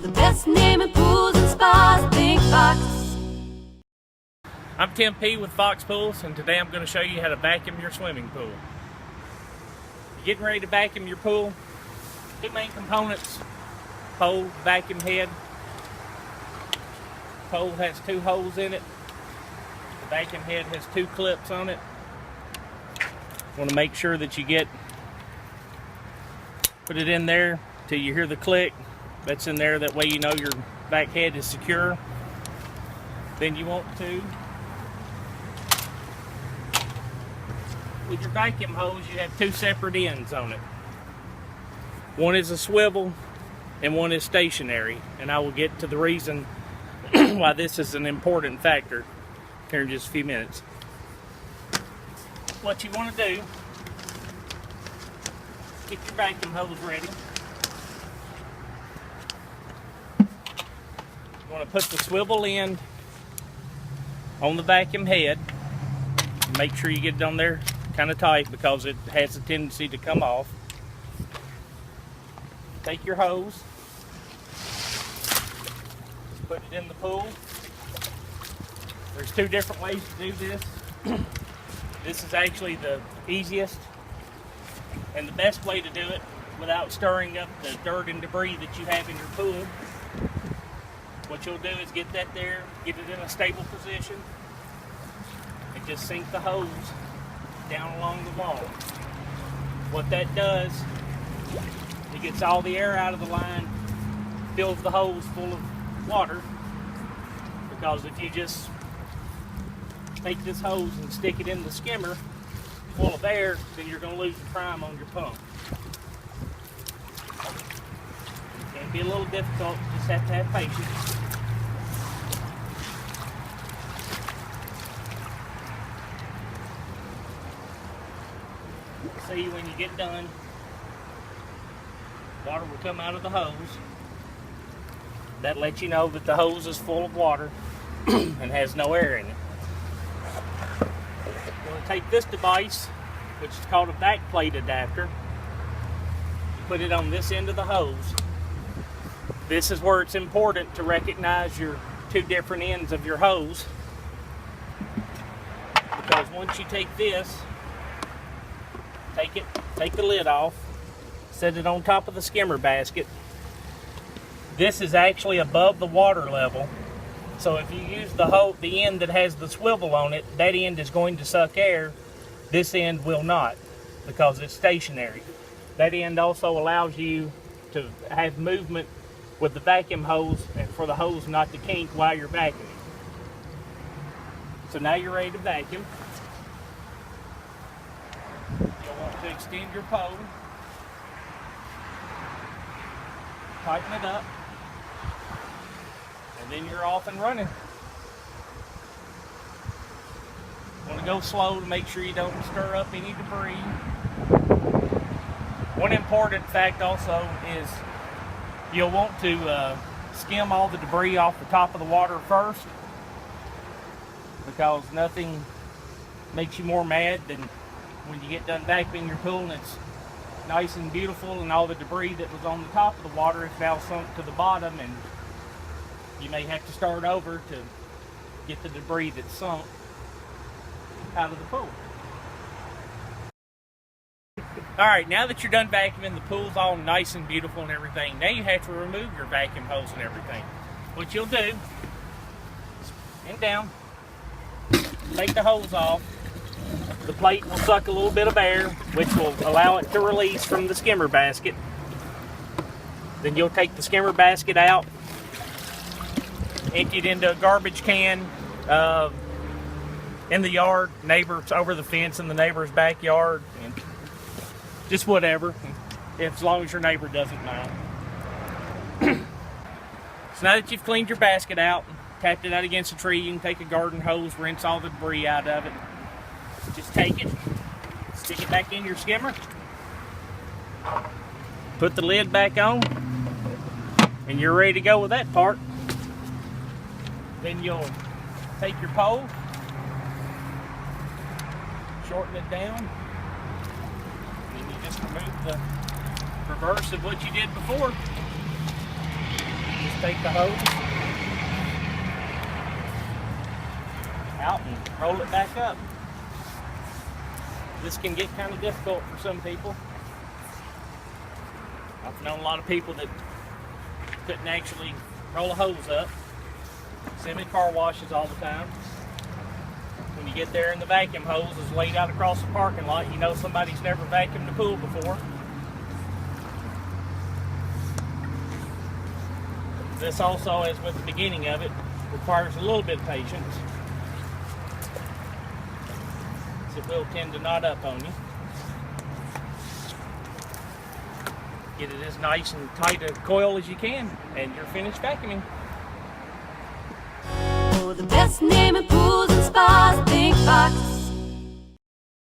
the best name in pools and spas, Think Fox. I'm Tim Peay with Fox Pools, and today I'm going to show you how to vacuum your swimming pool. You're getting ready to vacuum your pool. Two main components: pole, vacuum head. Pole has two holes in it. The vacuum head has two clips on it. You want to make sure that you put it in there till you hear the click. That's in there, that way you know your vac head is secure. Then you want to, with your vacuum hose, you have two separate ends on it. One is a swivel and one is stationary, and I will get to the reason why this is an important factor here in just a few minutes. What you want to do, get your vacuum hose ready. You want to put the swivel end on the vacuum head. Make sure you get it on there kind of tight because it has a tendency to come off. Take your hose, put it in the pool. There's two different ways to do this. This is actually the easiest and the best way to do it without stirring up the dirt and debris that you have in your pool. What you'll do is get that there, get it in a stable position, and just sink the hose down along the wall. What that does, it gets all the air out of the line, fills the hose full of water, because if you just take this hose and stick it in the skimmer full of air, then you're going to lose the prime on your pump. It can be a little difficult, you just have to have patience. See, when you get done, water will come out of the hose. That lets you know that the hose is full of water and has no air in it. You're going to take this device, which is called a back plate adapter, put it on this end of the hose. This is where it's important to recognize your two different ends of your hose, because once you take this, take the lid off, set it on top of the skimmer basket. This is actually above the water level, so if you use the end that has the swivel on it, that end is going to suck air. This end will not, because it's stationary. That end also allows you to have movement with the vacuum hose and for the hose not to kink while you're vacuuming. So now you're ready to vacuum. You'll want to extend your pole, tighten it up, and then you're off and running. You want to go slow to make sure you don't stir up any debris. One important fact also is you'll want to skim all the debris off the top of the water first, because nothing makes you more mad than when you get done vacuuming your pool and it's nice and beautiful and all the debris that was on the top of the water is now sunk to the bottom, and you may have to start over to get the debris that's sunk out of the pool. Alright, now that you're done vacuuming, the pool's all nice and beautiful and everything. Now you have to remove your vacuum hose and everything. What you'll do is bend down, take the hose off. The plate will suck a little bit of air, which will allow it to release from the skimmer basket. Then you'll take the skimmer basket out, empty it into a garbage can in the yard, neighbors over the fence in the neighbor's backyard, and just whatever, as long as your neighbor doesn't mind. So now that you've cleaned your basket out, tapped it out against a tree, you can take a garden hose, rinse all the debris out of it. Just take it, stick it back in your skimmer, put the lid back on, and you're ready to go with that part. Then you'll take your pole, shorten it down, and you just remove the reverse of what you did before. Just take the hose out and roll it back up. This can get kind of difficult for some people. I've known a lot of people that couldn't actually roll a hose up. Semi-car washes all the time. When you get there and the vacuum hose is laid out across the parking lot, you know somebody's never vacuumed the pool before. This also, as with the beginning of it, requires a little bit of patience. It will tend to knot up on you. Get it as nice and tight a coil as you can, and you're finished vacuuming. For the best name in pools and spas, think box.